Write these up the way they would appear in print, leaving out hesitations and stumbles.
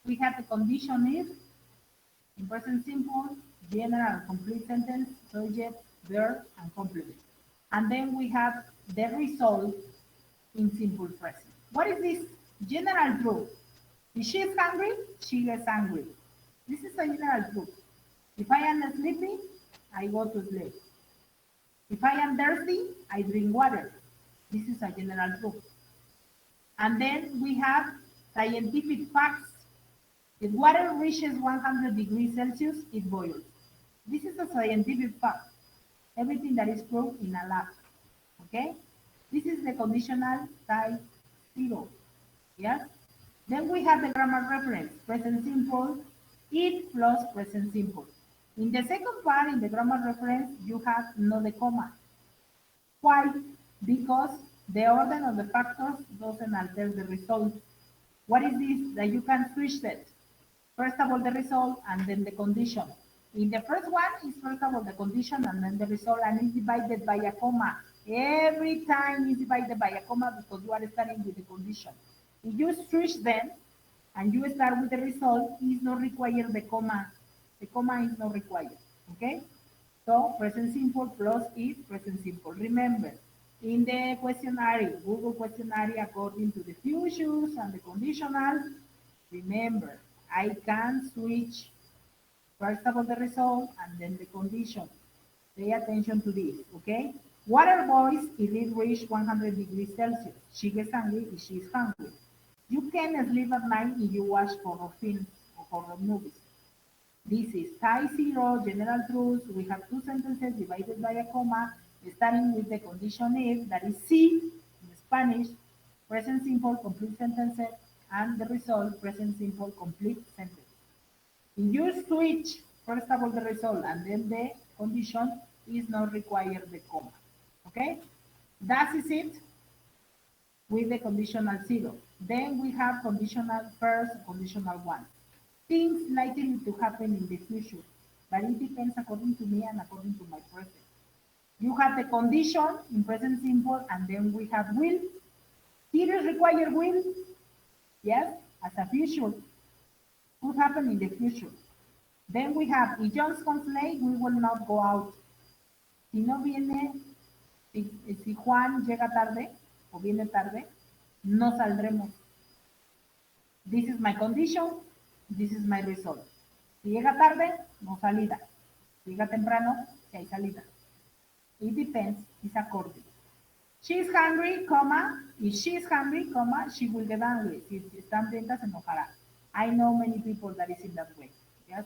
We have the condition if, in present simple, general, complete sentence, subject, verb, and complement. And then we have the result in simple present. What is this? General truth. If she is hungry, she gets angry. This is a general truth. If I am sleepy, I go to sleep. If I am thirsty, I drink water. This is a general truth. And then we have scientific facts. If water reaches 100 degrees Celsius, it boils. This is a scientific fact. Everything that is proved in a lab. Okay? This is the conditional type 0. Yes? Then we have the grammar reference, present simple, it plus present simple. In the second part, in the grammar reference, you have no the comma. Why? Because the order of the factors doesn't alter the result. What is this? That you can switch it. First of all, the result and then the condition. In the first one is first of all the condition and then the result, and it's divided by a comma. Every time is divided by a comma because you are starting with the condition. If you switch them and you start with the result, it's not required the comma. The comma is not required. Okay? So present simple plus is present simple. Remember, in the questionnaire, Google questionnaire, according to the futures and the conditionals, remember, I can switch first of all the result and then the condition. Pay attention to this, okay? Water boils if it reaches 100 degrees Celsius. She gets angry if she is hungry. You can sleep at night if you watch horror films or horror movies. This is type 0, general truths. We have two sentences divided by a comma, starting with the condition if, that is C in Spanish, present simple, complete sentences, and the result, present simple, complete sentence. If you switch, first of all, the result and then the condition is not required the comma. Okay? That is it with the conditional 0. Then we have conditional first, conditional 1. Things likely to happen in the future, but it depends according to me and according to my present. You have the condition in present simple, and then we have will. Here is required will. Yes, as a future. Could happen in the future. Then we have, if John comes late, we will not go out. Si no viene, si Juan llega tarde o viene tarde, no saldremos. This is my condition, this is my result. Si llega tarde, no salida. Si llega temprano, si hay salida. It depends, it's according. She's hungry, comma, if she's hungry, comma, she will get angry. Si está hambrienta, se enojará. I know many people that is in that way. Yes?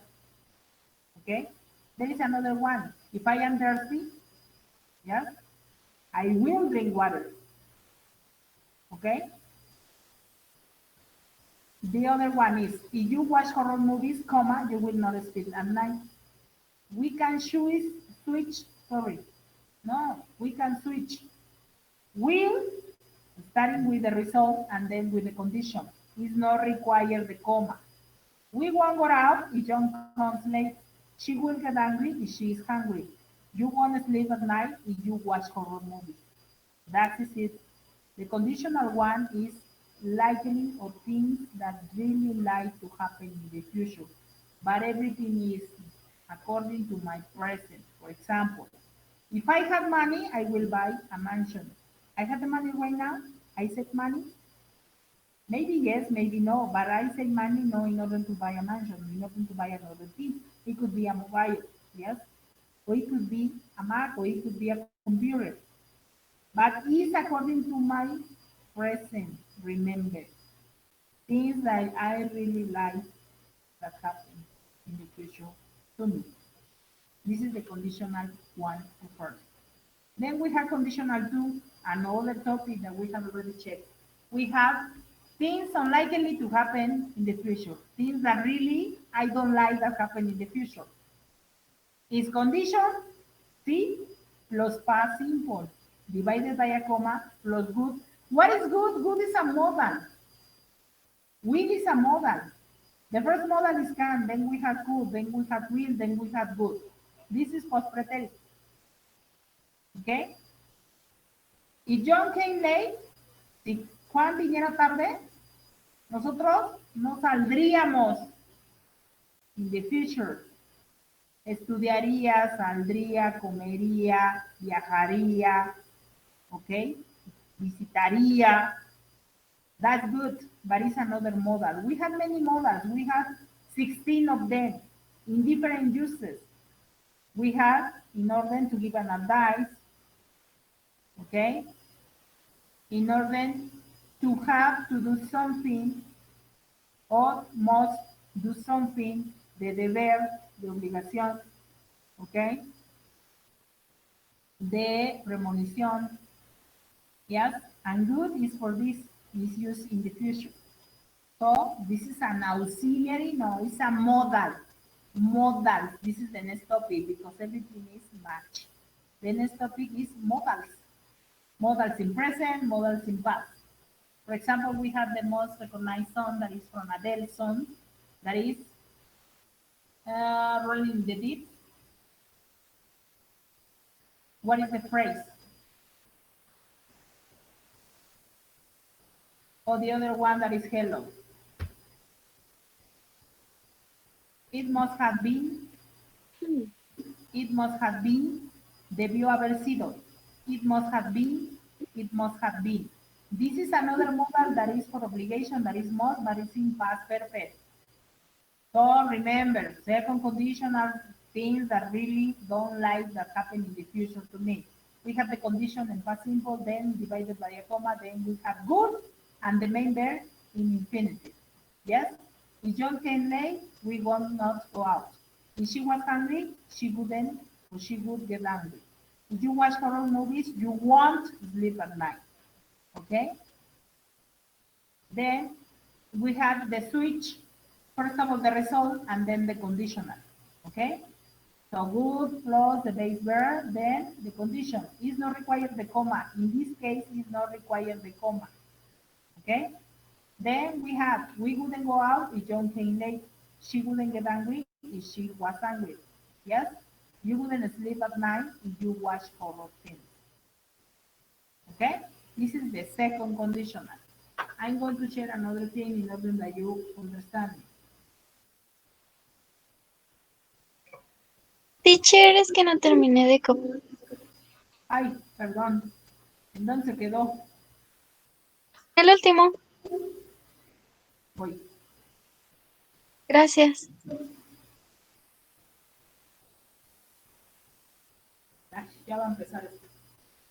Okay? There is another one. If I am thirsty, yes, I will drink water. Okay? The other one is, if you watch horror movies, comma, you will not sleep at night. We can switch, sorry. No, we can switch. Will, starting with the result and then with the condition, is not required the comma. We won't go out if John comes late. She will get angry if she is hungry. You won't sleep at night if you watch horror movies. That is it. The conditional one is likely or things that really like to happen in the future. But everything is according to my present. For example, if I have money, I will buy a mansion. I have the money right now. I save money. Maybe yes, maybe no, but I save money no in order to buy a mansion, in order to buy another thing. It could be a mobile, yes, or it could be a Mac, or it could be a computer. But it's according to my present. Remember, things that I really like that happen in the future to me. This is the conditional one first. Then we have conditional two, another topic that we have already checked. We have things unlikely to happen in the future, things that really I don't like that happen in the future. Is condition C plus past simple divided by a comma plus good. What is good? Good is a modal. Will is a modal. The first modal is can, then we have could, then we have will, then we have good. This is post preterite. Okay? If John came late, si Juan viniera tarde, Nosotros no saldríamos in the future. Estudiaría, saldría, comería, viajaría, ¿ok? Visitaría. That's good, but it's another modal. We have many modals. We have 16 of them in different uses. We have, in order to give an advice, okay? In order to have to do something or must do something, de deber, de obligación, okay? De premonición, yes? And good is for this, is used in the future. So this is an auxiliary, no, it's a modal. Modal, this is the next topic because everything is match. The next topic is modals. Modals in present, modals in past. For example, we have the most recognized song that is from Adele's song, that is Rolling the Deep. What is the phrase? Or the other one that is hello. It must have been, it must have been, debió haber sido. It must have been, it must have been. This is another modal that is for obligation, that is must, but it's in past perfect. So remember, second condition are things that really don't like that happen in the future to me. We have the condition in past simple, then divided by a comma, then we have good, and the main verb in infinitive. Yes? If John came late, we will not go out. If she was hungry, she wouldn't, or she would get angry. If you watch horror movies, you won't sleep at night. Okay? Then we have the switch, first of all, the result, and then the conditional. Okay? So good plus the base verb, then the condition. Is not required the comma. In this case, is not required the comma. Okay? Then we have, we wouldn't go out if John came late. She wouldn't get angry if she was angry. Yes? You wouldn't sleep at night if you watch horror films. Okay? This is the second conditional. I'm going to share another thing in order that you understand me. Teacher, es que no terminé de copiar. Ay, perdón. ¿En dónde se quedó? El último. Voy. Gracias. Ay, ya va a empezar esto.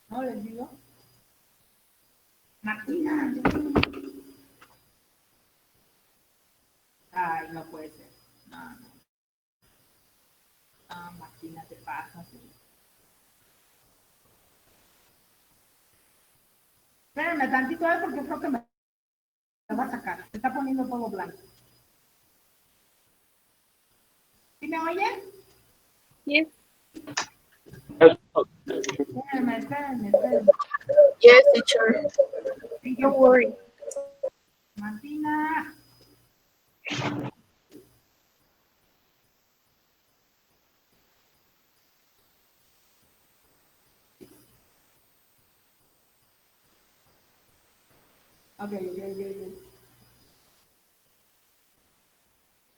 ¿No les digo? Martina. Ay, no puede ser. No, no. Ah, Martina, te pasa. Espérenme tantito, porque creo que me va a sacar. Se está poniendo todo blanco. ¿Sí me oyen? Yes. Espérenme. Yes, teacher. Don't worry. Martina. Ok.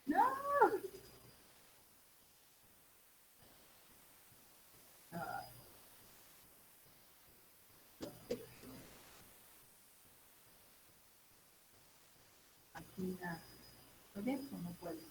No. Martina. ¿Puedes o no puedes?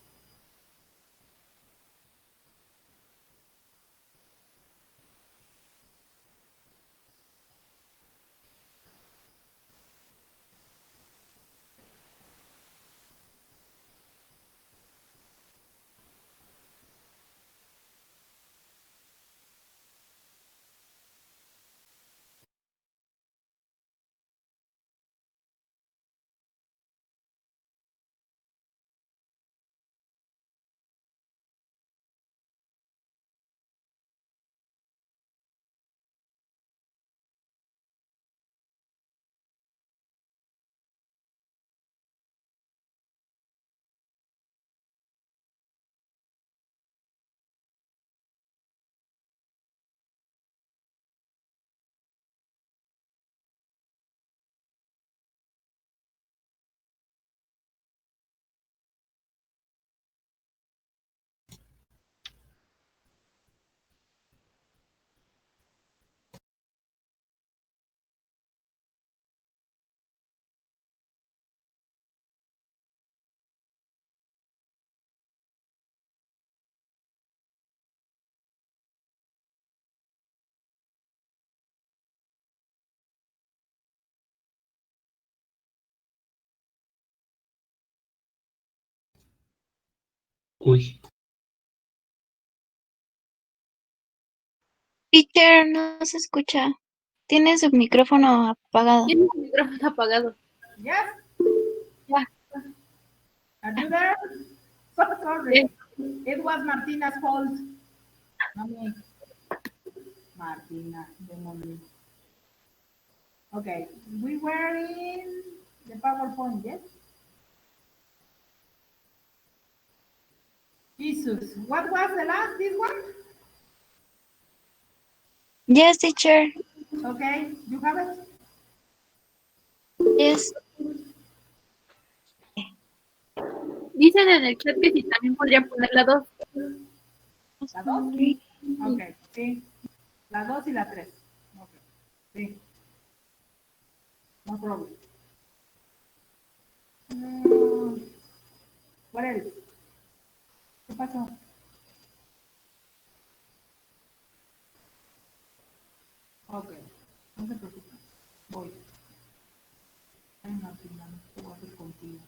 Uy, Teacher, no se escucha. Tiene su micrófono apagado. Tiene el micrófono apagado. Yes? Ya. Are you there? So sorry. Yes. It was Martina's fault. No me. Martina, the moment. Okay, we were in the PowerPoint, yes? Jesus, what was the last, this one? Yes, teacher. Okay, you have it? Yes. Dicen en el chat que si también podrían poner la 2. ¿La 2? Ok, sí. La 2 y la 3. Ok, sí. No problem. What else? ¿Qué pasó? Ok, no se preocupen. Voy. Ay, Martina, no sé qué voy a hacer contigo.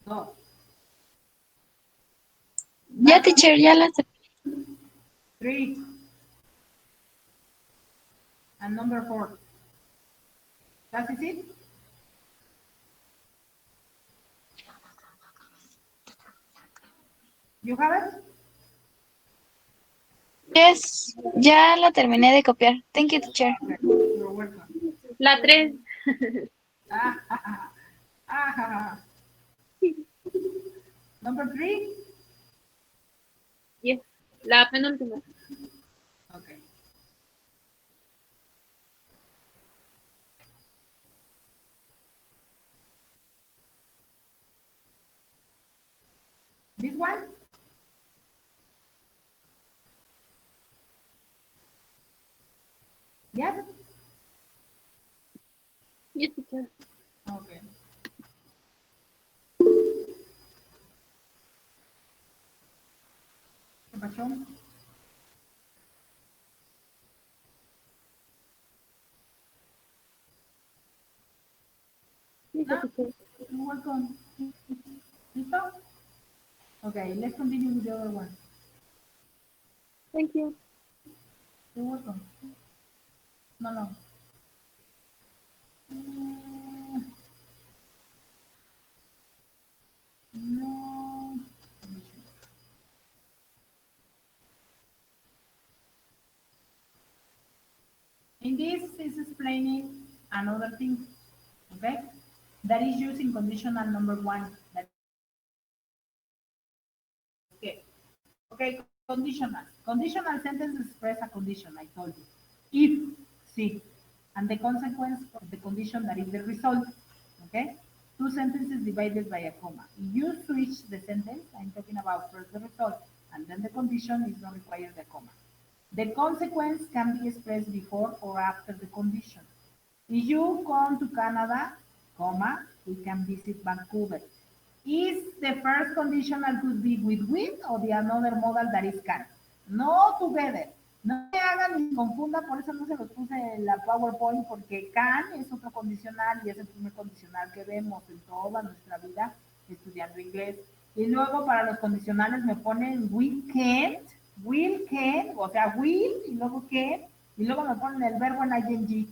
2. Ya, teacher, ya la 3. And number 4. That is it? You have it? Yes. Ya la terminé de copiar. Thank you, teacher. Okay, you're welcome. La 3. Ah, Number 3? Yes. La penúltima. Okay. This one? Yes? Yes, teacher. Okay. ¿Qué pasó? Yes, No? teacher. You're welcome. ¿Listo? Okay, let's continue with the other one. Thank you. You're welcome. No. Mm, No. In this is explaining another thing, okay? That is using conditional number 1. That okay. Okay, conditional. Conditional sentence express a condition, I told you. If, see, and the consequence of the condition that is the result, okay? Two sentences divided by a comma. If you switch the sentence, I'm talking about first the result, and then the condition is not required the comma. The consequence can be expressed before or after the condition. If you come to Canada, comma, we can visit Vancouver. Is the first conditional could be with or the another modal that is can? No together. No me hagan ni confundan, por eso no se los puse en la PowerPoint, porque can es otro condicional y es el primer condicional que vemos en toda nuestra vida estudiando inglés. Y luego para los condicionales me ponen we can't, will can, o sea, will y luego can, y luego me ponen el verbo en ing,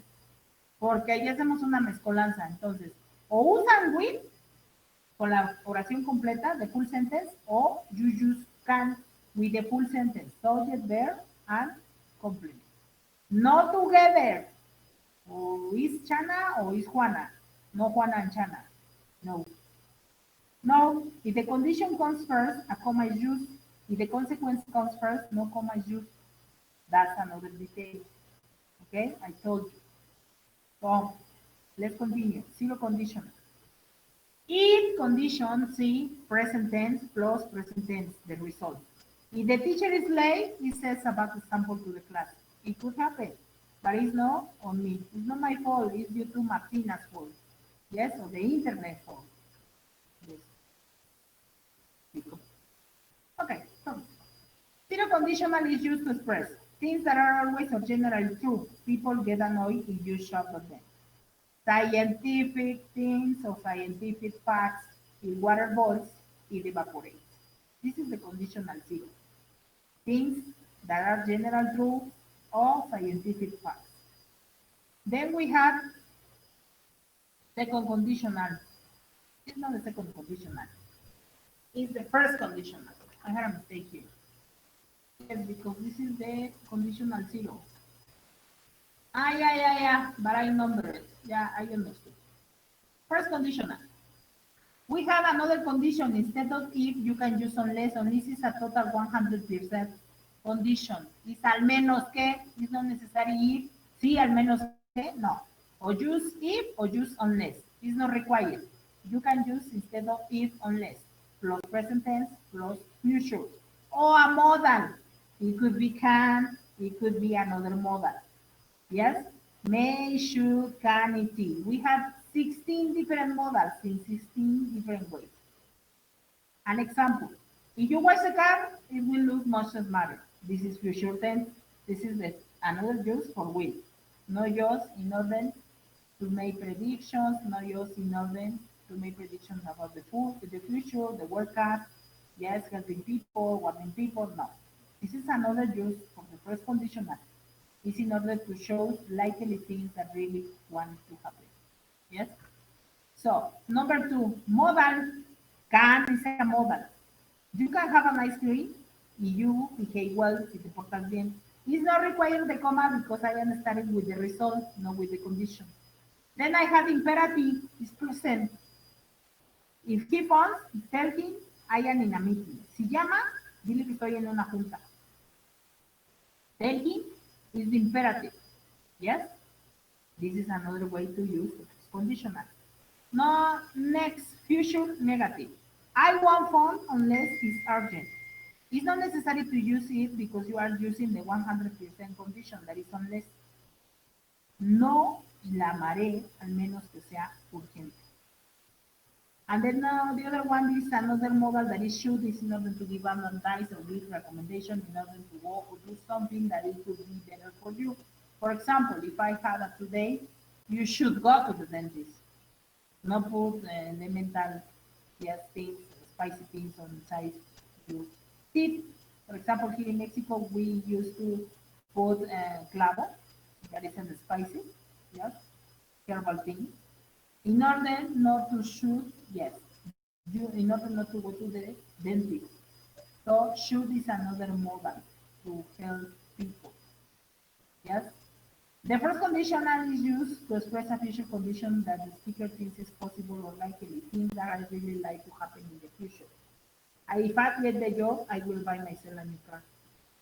porque ahí hacemos una mezcolanza. Entonces, o usan will con la oración completa, the full sentence, o you use can with the full sentence, subject, verb, and complement. No together. O is Chana or is Juana. No Juana and Chana. No. No. If the condition comes first, a comma is used. If the consequence comes first, no comma is used. That's another detail. Okay, I told you. So, let's continue. Zero conditional. If condition C, present tense plus present tense, the result. If the teacher is late, he says about the sample to the class. It could happen, but it's not on me. It's not my fault. It's due to Martina's fault. Yes, or the internet fault. Yes. Okay, so zero conditional is used to express things that are always or generally true. People get annoyed if you shout at them. scientific things or scientific facts in water balls, it evaporates. This is the conditional zero. Things that are general truths or scientific facts. Then we have second conditional. It's not the second conditional. It's the first conditional. I had a mistake here. Yes, because this is the conditional zero. Yeah. But I numbered it. Yeah, I understood. First conditional. We have another condition. Instead of if, you can use unless. Unless is a total 100% condition. It's al menos que. It's not necessary if. Sí, al menos que. No. Or use if or use unless. It's not required. You can use instead of if, unless. Plus present tense, plus future. Or a modal. It could be can. It could be another modal. Yes? May, should, can, it. We have 16 different models in 16 different ways. An example, if you wash the car, it will look much smarter. This is future tense. This is another use for will. No use in order to make predictions, no use in order to make predictions about the future, the workout, yes, helping people, warning people, no. This is another use for the first conditional. It's in order to show likely things that really want to happen. Yes? So, number two, modal. Can is a modal. You can have an ice cream if you behave well, si te portas bien. It's not required the comma because I am starting with the result, not with the condition. Then I have imperative, is present. If he phones, tell him I am in a meeting. Si llama, dile que estoy en una junta. Tell him is the imperative. Yes? This is another way to use the conditional. Now, next, future negative. I won't phone unless it's urgent. It's not necessary to use it because you are using the 100% condition, that is unless. No llamaré al menos que sea urgente. And then the other one is another model that is should, is in order to give advice or give recommendation in order to go or do something that it could be better for you. For example, if I had a today, you should go to the dentist. Not put elemental yes, things, spicy things on inside your teeth. For example, here in Mexico, we used to put clavo, that is in the spices, yes, herbal thing. In order not to shoot, yes, in order not to go to the dentist. So should is another model to help people. Yes. The first conditional is used to express a future condition that the speaker thinks is possible or likely, things that I really like to happen in the future. If I get the job, I will buy myself a new car.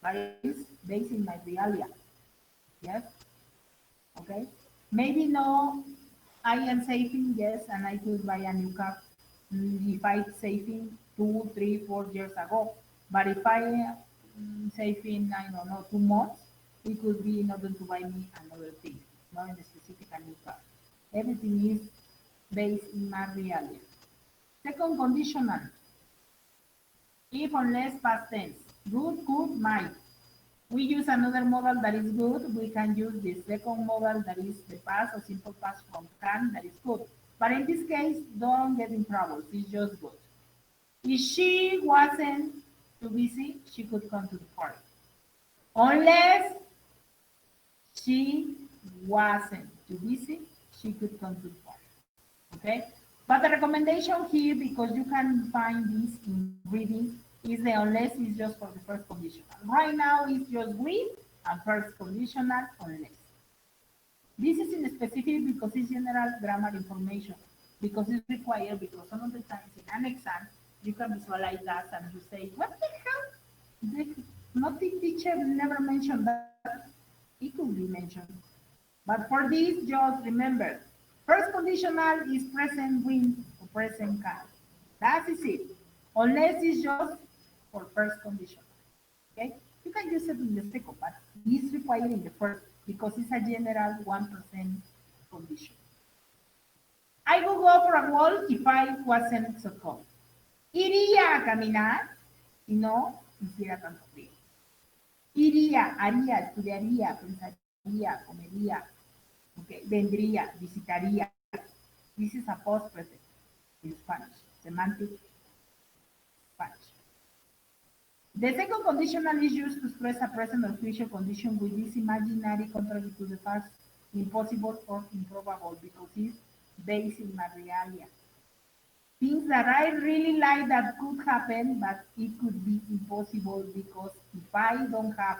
But it's based in my reality. Yes? Okay? Maybe no, I am saving, yes, and I could buy a new car if I saving 2, 3, 4 years ago. But if I saving, I don't know, 2 months, it could be in order to buy me another thing, not in a specific a new car. Everything is based in my reality. Second conditional. If unless past tense. Good, good, might. We use another model that is good. We can use the second model that is the past or simple past from can that is good. But in this case, don't get in trouble. It's just good. If she wasn't too busy, she could come to the party. Unless she wasn't too busy, she could come to the party. Okay? But the recommendation here, because you can find this in reading, is the unless is just for the first conditional. Right now, it's just with and first conditional unless. This is in specific because it's general grammar information, because it's required, because some of the times in an exam, you can visualize that and you say, what the hell? Nothing teacher never mentioned that. It could be mentioned. But for this, just remember, first conditional is present when or present can. That is it. Unless it's just for first conditional. Okay? You can use it in the second, but it's required in the first because it's a general 1% condition. I would go for a walk if I wasn't so cold. Iría a caminar y no hiciera tanto frío. Iría, haría, estudiaría, pensaría, comería, okay, vendría, visitaría, This is a past perfect in Spanish, semantic Spanish. The second conditional is used to express a present or future condition with this imaginary contrary to the past, impossible or improbable, because it's based in my reality. Things that I really like that could happen, but it could be impossible because if I don't have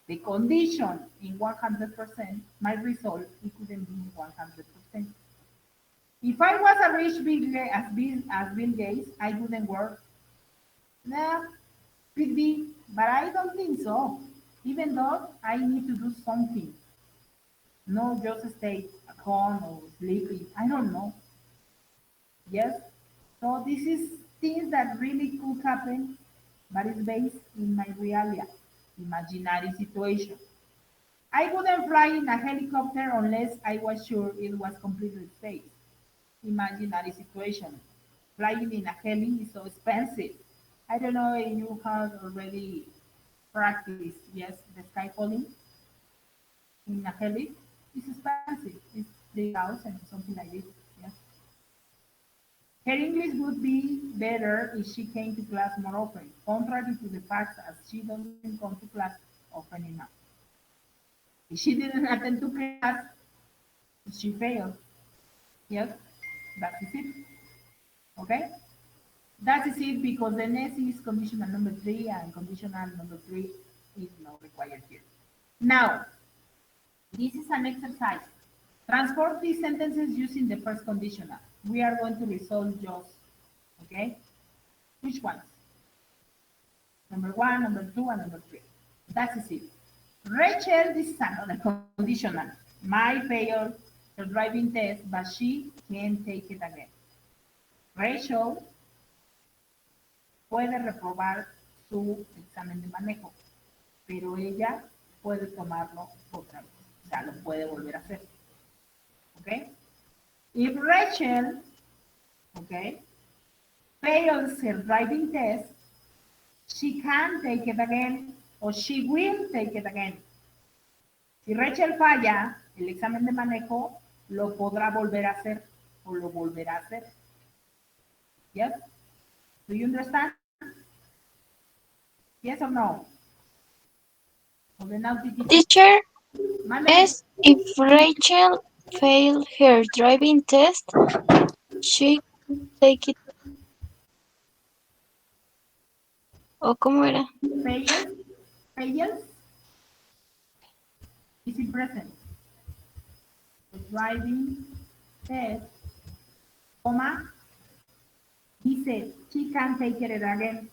the condition in 100%, my result, it couldn't be 100%. If I was a rich Bill Gates, I wouldn't work. Nah, could be, but I don't think so. Even though I need to do something, no just stay at home or sleeping. I don't know. Yes. So this is things that really could happen, but it's based in my reality, imaginary situation. I wouldn't fly in a helicopter unless I was sure it was completely safe. Imaginary situation. Flying in a heli is so expensive. I don't know if you have already practiced, yes, the sky falling in a heli. It's expensive. It's 3,000 something like this. Yes. Her English would be better if she came to class more often, contrary to the fact as she doesn't come to class often enough. If she didn't attend to class, she failed. Yes, that is it. Okay? That is it because the next is conditional number three and conditional number three is not required here. Now, this is an exercise. Transform these sentences using the first conditional. We are going to resolve just, okay? Which ones? Number one, number two, and number three. That's it. Rachel, this is another conditional. My failed her driving test, but she can take it again. Rachel puede reprobar su examen de manejo, pero ella puede tomarlo otra vez. O sea, lo puede volver a hacer. Okay? If Rachel, okay, fails her driving test, she can take it again or she will take it again. Si Rachel falla el examen de manejo, lo podrá volver a hacer o lo volverá a hacer. Yes? Do you understand? Yes or no? Okay, now, Teacher, Mande. es if Rachel failed her driving test, she could take it. ¿O cómo era? Fails, fails is in present. The driving test, comma, dice, she can take it again,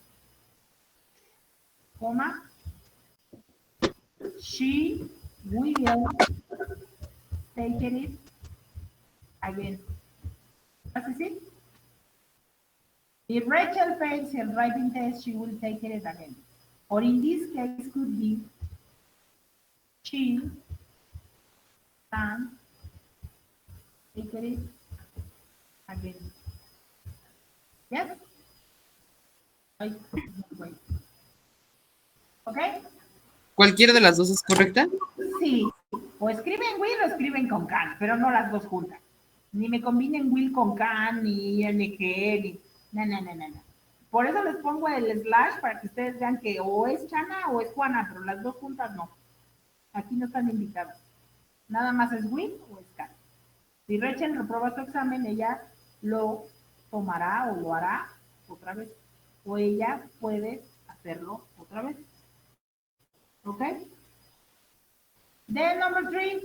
comma, she will take it again. That's it. If Rachel fails her driving test, she will take it again. Or in this case, could be she can take it again. Yes? Wait, wait. ¿Ok? ¿Cualquiera de las dos es correcta? Sí. O escriben will o escriben con can, pero no las dos juntas. Ni me combinen will con can, ni ing, ni... No, no, no, no, no. Por eso les pongo el slash para que ustedes vean que o es Chana o es Juana, pero las dos juntas no. Aquí no están invitados. Nada más es will o es can. Si Rachel reproba su examen, ella lo tomará o lo hará otra vez. O ella puede hacerlo otra vez. ¿Ok? Then number three,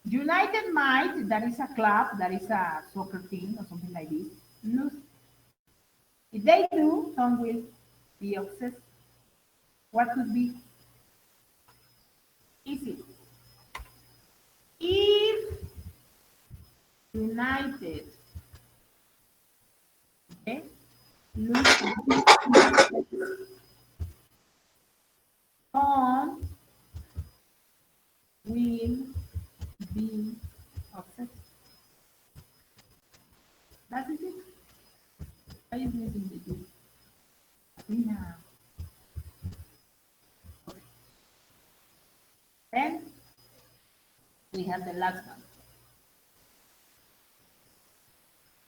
United might, that is a club, that is a soccer team or something like this, lose. If they do, some will be obsessed. What could be? Easy. If United, okay, lose, some will be obsessed. That is it. Are you using the do? Yeah. Okay. Then we have the last one.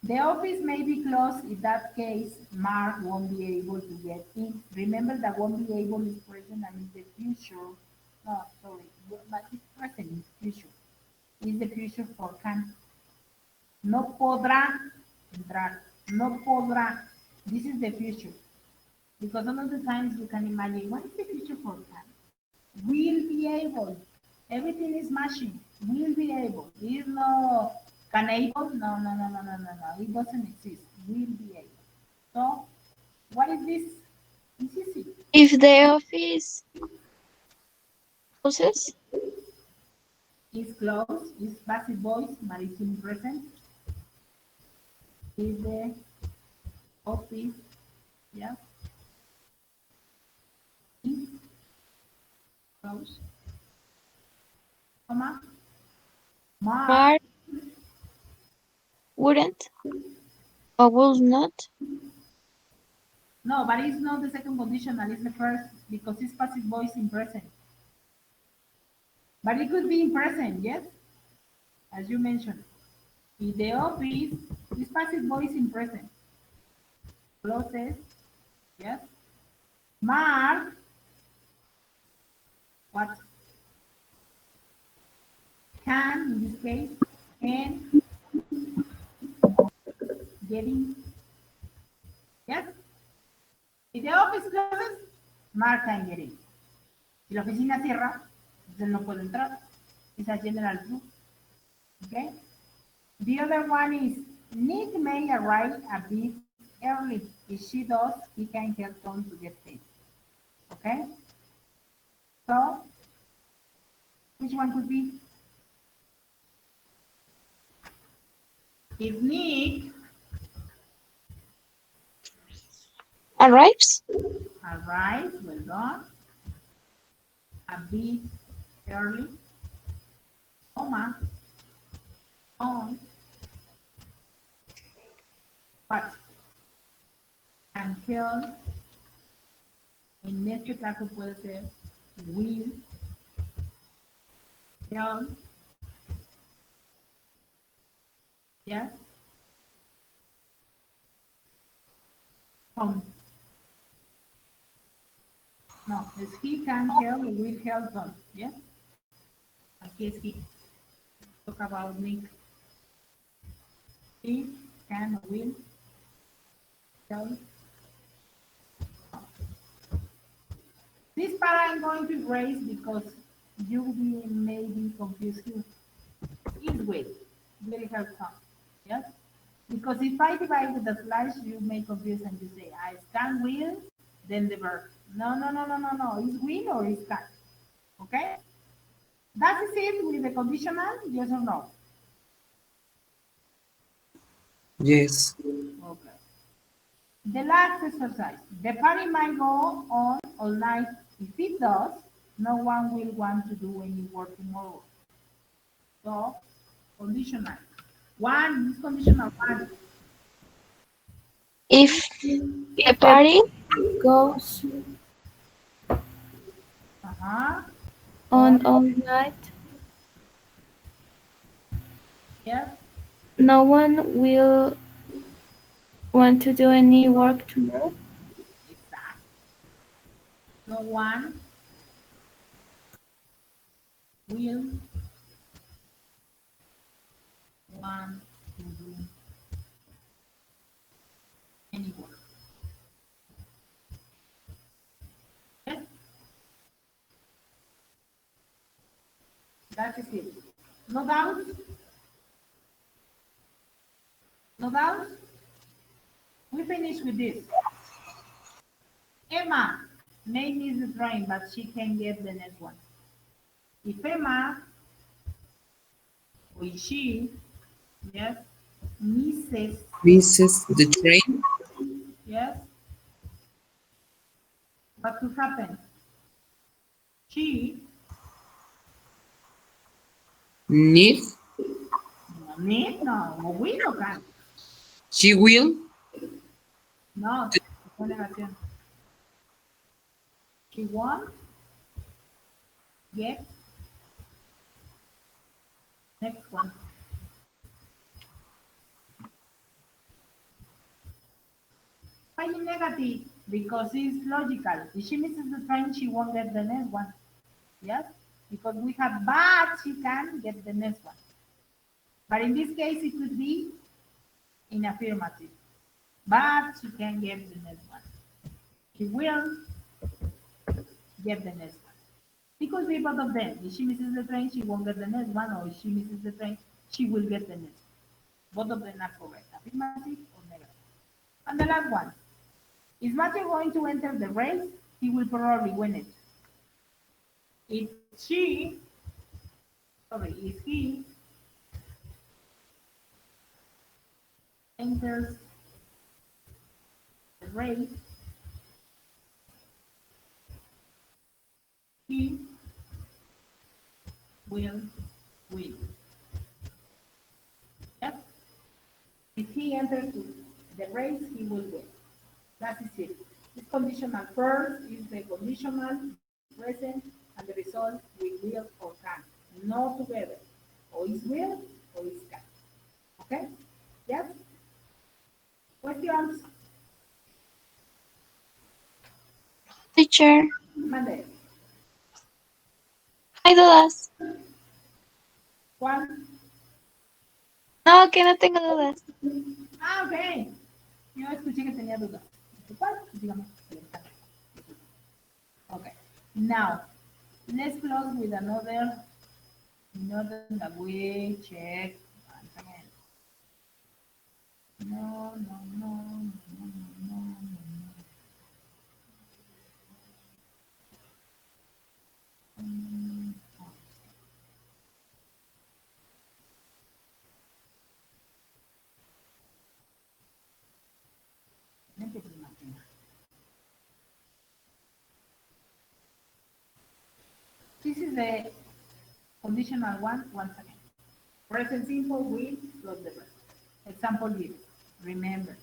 The office may be closed. In that case, Mark won't be able to get in. Remember that won't be able is present and is the future. No, sorry, but it's present is future. Is the future for can. No podrá entrar. No podrá. This is the future. Because some of the times you can imagine, what is the future for can? Will be able. Everything is machine. Will be able. Is no can able? No, no, no, no, no, no, no. It doesn't exist. Will be able. So, what is this? It's easy. If the office closes, Is close. Is passive voice. But it's in present. Is the office. Yeah. Is close. Comma. Mark. Mark wouldn't or would not. No, but it's not the second conditional. It's the first because it's passive voice in present. But it could be in present, yes, as you mentioned. In the office, it's passive voice in present. Closes, yes. Mark, what? Can, in this case, and getting, yes. If the office closes, Mark can get in. Si la oficina cierra, entonces no puede entrar. It's a general rule, okay? The other one is Nick may arrive a bit early. If she does, he can help Tom to get paid. Okay? So, which one could be? If Nick Arrives, arrives, well done, a bit early, comma, on, but can help, en este caso puede ser will help, yes, Tom. No, es he can help, will help Tom, yes? Aquí es he. Talk about Nick. He can, will help. This part I'm going to erase because you may be confused here. Is will help some, yes? Because if I divide with the slash, you may confuse and you say, I can will, then the verb. No, no, no, no, no, no. Is will or is can? Okay? That is it with the conditional, yes or no? Yes. Okay. The last exercise. The party might go on all night. If it does, no one will want to do any work tomorrow. So, conditional. One is conditional one. if the If the party goes Uh-huh. on all night, Yes. no one will want to do any work tomorrow. Exact. No one will want to do any work. Yes. That is it. No doubt? No doubt? We finish with this. Emma may miss the train, but she can get the next one. If Emma or she, yes, misses, Misses the train. yes, what could happen? She, Need. no need, no, o will o can. She will. No, fue negación. She won't get next one. in negative? Because it's logical. If she misses the train, she won't get the next one. Yes? Because we have but she can get the next one. But in this case, it could be in affirmative. But she can get the next one. She will get the next one. It could be both of them. If she misses the train, she won't get the next one, or if she misses the train, she will get the next one. Both of them are correct. Affirmative or negative. And the last one. Is Matthew going to enter the race? He will probably win it. If if he enters the race, he will win. Yes? If he enters the race, he will win. That is it. This conditional first is the conditional, the present, and the result with will or can. No together. Or is will or is can. Okay? Yes? Questions? Teacher, Monday. hay dudas. Juan. No, que no tengo dudas. Ah, ok. Yo escuché que tenía dudas. ¿Cuál? Dígame. Okay. Now, let's close with another that we check once again. No, no, no, no, no, no, no. Oh, mente primatina. This is the conditional one once again. Present simple with plus the verb. Example here. Remember,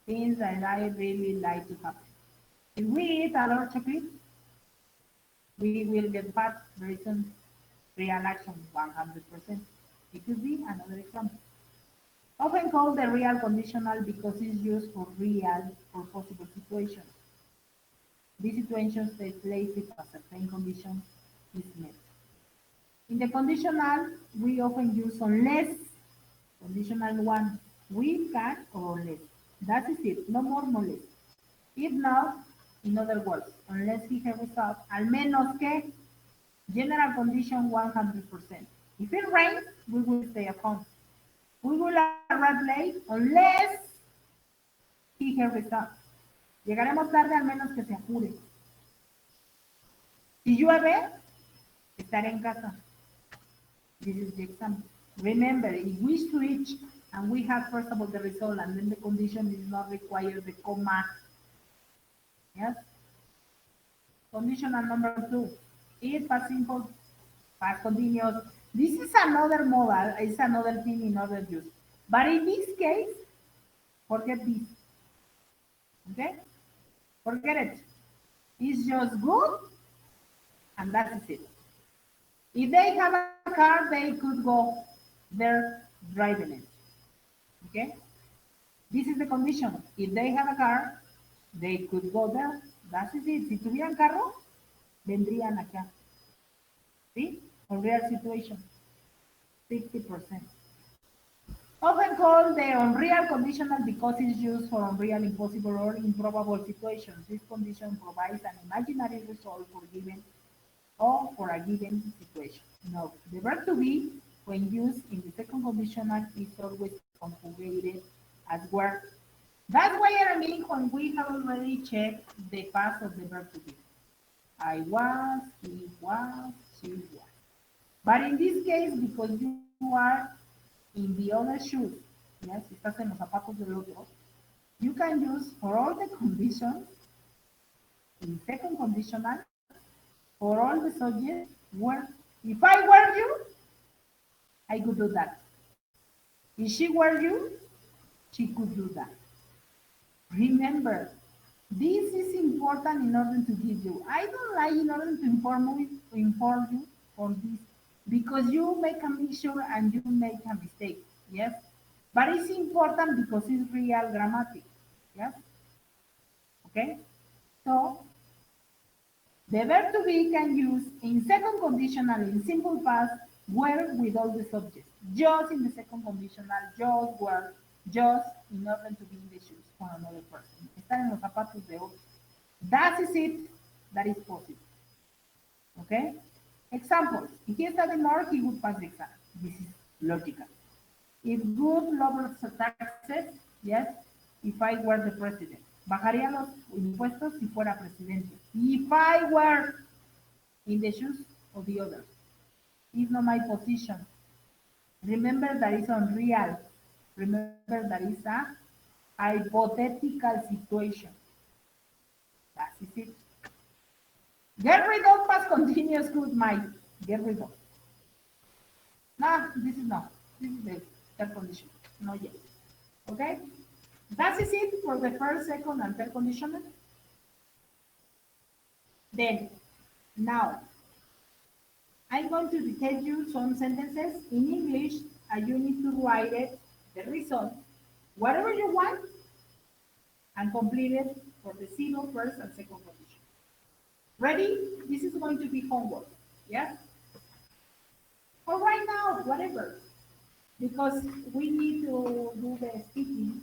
things that I really like to have. If we eat a lot of chocolate, we will get fat very soon. Real action 100%. It could be another example. Often called the real conditional because it's used for real or possible situations. These situations take place if a certain condition is met. In the conditional, we often use unless, conditional one, we can or unless. That is it, no more, no less. If not, in other words, unless he has resolved, al menos que, general condition 100%. If it rains, we will stay at home. We will arrive late unless he has resolved. Llegaremos tarde al menos que se apure. Si llueve, estaré en casa. This is the example. Remember, if we switch and we have first of all the result and then the condition is not required the comma. Yes? Conditional number 2. Is past simple, past continuous. This is another model, it's another thing in other use. But in this case, forget this. Okay? Forget it. It's just good and that is it. If they have a car, they could go there driving it. Okay? This is the condition. If they have a car, they could go there. That is it. Si tuvieran carro, vendrían acá. ¿Sí? For real situation. 60%. Often called the unreal conditional because it's used for unreal, impossible, or improbable situations. This condition provides an imaginary result for given or for a given situation. Note, the verb to be, when used in the second conditional, is always conjugated as were. That's why I mean when we have already checked the past of the verb to be. I was, he was, she was. But in this case, because you are in the other shoes, yes, estás en los zapatos del otro, you can use for all the conditions in second conditional for all the subjects were. If I were you, I could do that. If she were you, she could do that. Remember, this is important in order to give you. I don't like in order to inform you on this because you make a mixture and you make a mistake. Yes, but it's important because it's real grammatic. Yes, Okay? So, the verb to be can use in second conditional in simple past where with all the subjects. Just in the second conditional, just where, just in order to be in the shoes for another person. Estar en los zapatos de otro. That is it. That is possible. Okay? Examples. If he studied more, he would pass the exam. This is logical. If good lower taxes, yes, if I were the president. Bajaría los impuestos si fuera presidente. If I were in the shoes of the others. It's not my position. Remember that it's unreal. Remember that it's a hypothetical situation. That is it. Get rid of past continuous good might. Get rid of. No, this is not. This is the third condition. Not yet. Okay? That is it for the first, second, and third conditional. Then, now, I'm going to tell you some sentences in English, and you need to write it, the result, whatever you want, and complete it for the zero, first, and second condition. Ready? This is going to be homework. Yes? For right now, whatever. Because we need to do the speaking.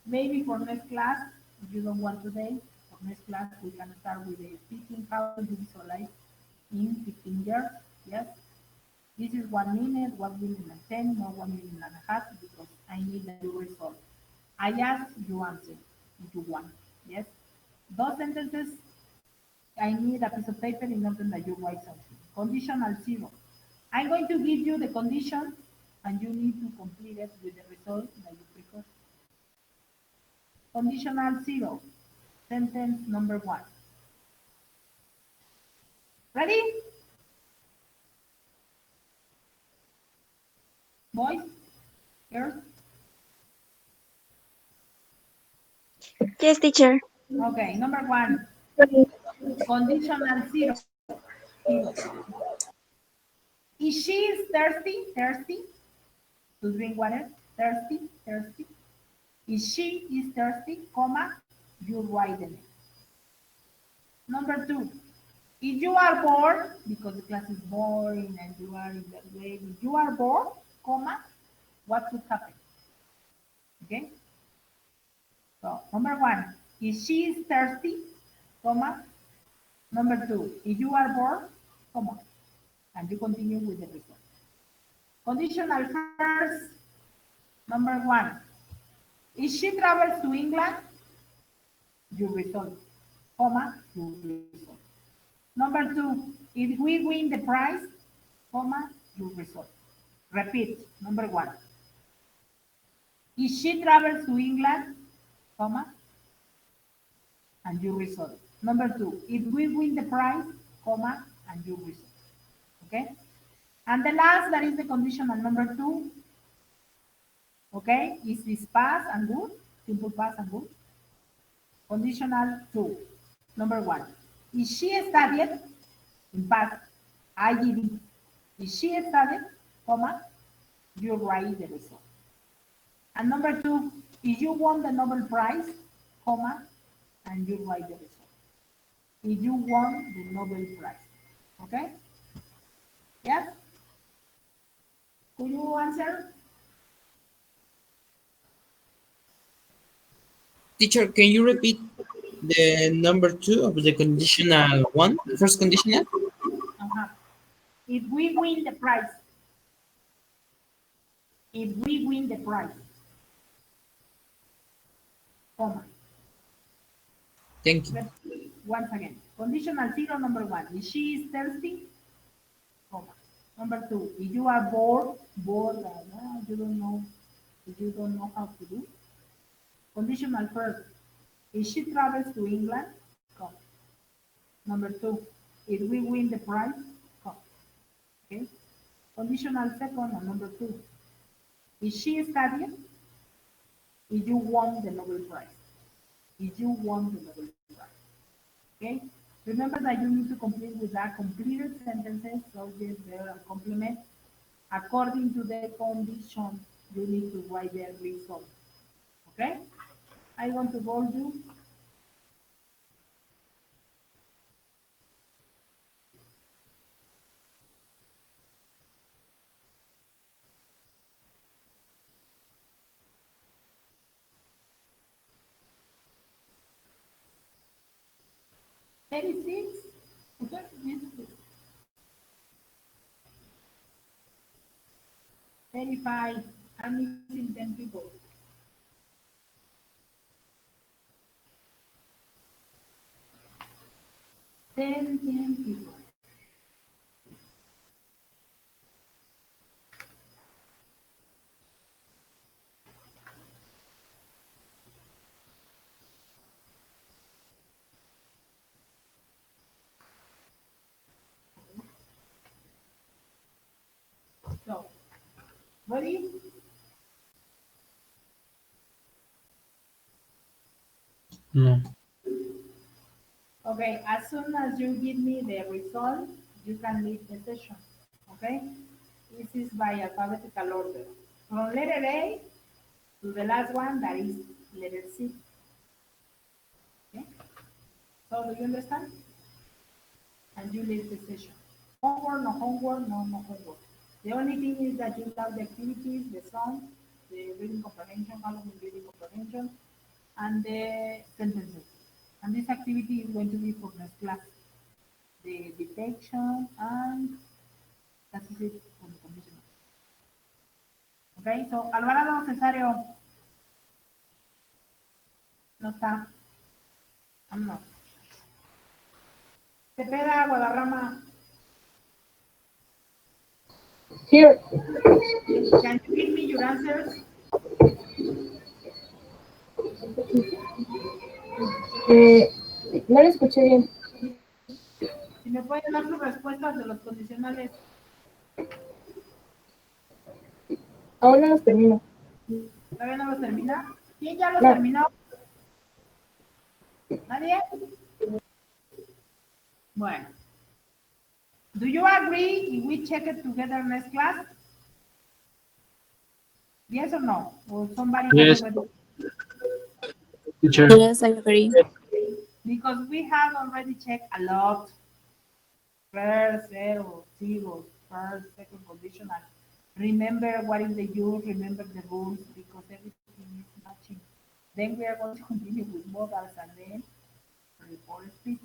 Maybe for next class, if you don't want today, for next class, we can start with the speaking, how to visualize in 15 years. Yes? This is 1 minute, 1 minute and 10, not 1 minute and a half, because I need that you resolve. I ask, you answer, if you want. Yes? Those sentences, I need a piece of paper in order that you write something. Conditional zero. I'm going to give you the condition, and you need to complete it with the result that you prefer. Conditional zero. Sentence number 1. Ready? Boys? Girls? Yes, teacher. Okay, number 1. Conditional zero. Zero. Is she thirsty? Thirsty? To drink water? Thirsty? Thirsty? Is she is thirsty, comma, you write in it. Number 2. If you are bored, because the class is boring and you are in that way, if you are bored, comma, what could happen? Okay? So, number 1, if she is thirsty, comma. Number 2, if you are bored, comma. And you continue with the result. Conditional first, number 1. If she travels to England, you result, comma, you result. Number 2, if we win the prize, comma, you result. Repeat, number 1. If she travels to England, comma, and you result. Number 2, if we win the prize, comma, and you result. Okay? And the last, that is the conditional number 2. Okay? Is this past and good? Simple past and good? Conditional 2. Number 1. Is she studied? In past, IED. Is she studied? Comma, you write the result. And number 2, if you won the Nobel Prize, comma, and you write the result. If you won the Nobel Prize. Okay? Yes? Could you answer? Teacher, can you repeat the number 2 of the conditional one? The first conditional? Uh-huh. If we win the prize. If we win the prize. Comma. Thank you. Repeat once again. Conditional 0, number 1. If she is thirsty, comma. Number 2. If you are bored, you don't know, if you don't know how to do. Conditional first. If she travels to England, comma. Number 2. If we win the prize, comma. Okay. Conditional second and number 2. If she studied, if you won the Nobel Prize. If you won the Nobel Prize. Okay? Remember that you need to complete with that completed sentences, subject, verb, complement. According to the condition, you need to write the result. Okay? I want to hold you 36? Okay, yes, 35. I'm missing 10 people. 10 people. So, ready? No. Okay, as soon as you give me the result, you can leave the session. Okay? This is by alphabetical order. From letter A to the last one, that is letter C. Okay? So, do you understand? And you leave the session. Homework, no homework, no homework. The only thing is that you have the activities, the songs, the reading comprehension, Halloween reading comprehension, and the sentences. And this activity is going to be for next class. The detection and that is it for the conditional. Okay, so Alvarado Cesario no está. I'm not. Cepeda Guadarrama, Here. can you give me your answers? Eh, no lo escuché bien. Si me pueden dar sus respuestas de los condicionales. Aún no los termino. ¿Todavía no los termina? ¿Quién ya los No. terminó? ¿Nadie? Bueno. Do you agree if we check it together next class? Yes or no? Or somebody Yes, has already? teacher. Yes, I agree. Because we have already checked a lot. First, zero, zero, first, second conditional. Remember what is the use, remember the rules, because everything is matching. Then we are going to continue with modals and then report speech.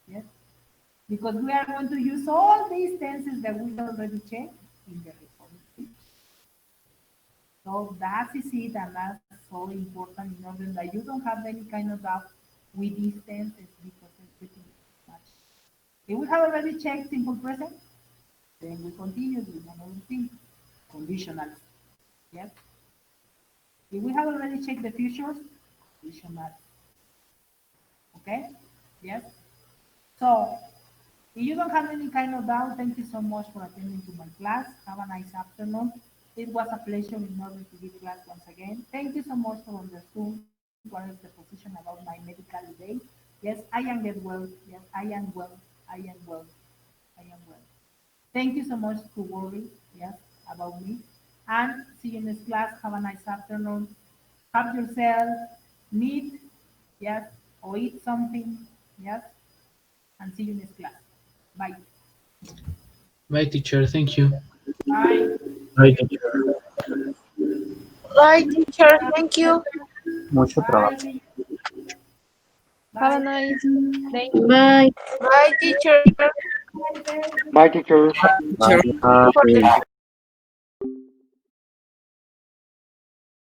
Yes? Because we are going to use all these tenses that we already checked in the report speech. So that is it, and that's so important in order that you don't have any kind of doubt with these tenses because everything is matching. If we have already checked simple present, then we continue with another thing, conditional. Yes. If we have already checked the futures, conditional. Okay. Yes. So if you don't have any kind of doubt, thank you so much for attending to my class. Have a nice afternoon. It was a pleasure in order to give class once again. Thank you so much for understanding what is the position about my medical today. Yes, I am get well. Yes, I am well. I am well. I am well. Thank you so much to worry, yes, about me. And see you in this class. Have a nice afternoon. Have yourself, meet, yes, or eat something, yes, and see you in this class. Bye. Bye, teacher. Thank you. Bye. Ay, teacher, Bye, teacher. Thank you. mucho trabajo. Bye. See you. Have a Bye. nice day. Bye. Bye, teacher. Bye. Bye, teacher. Teacher. Bye.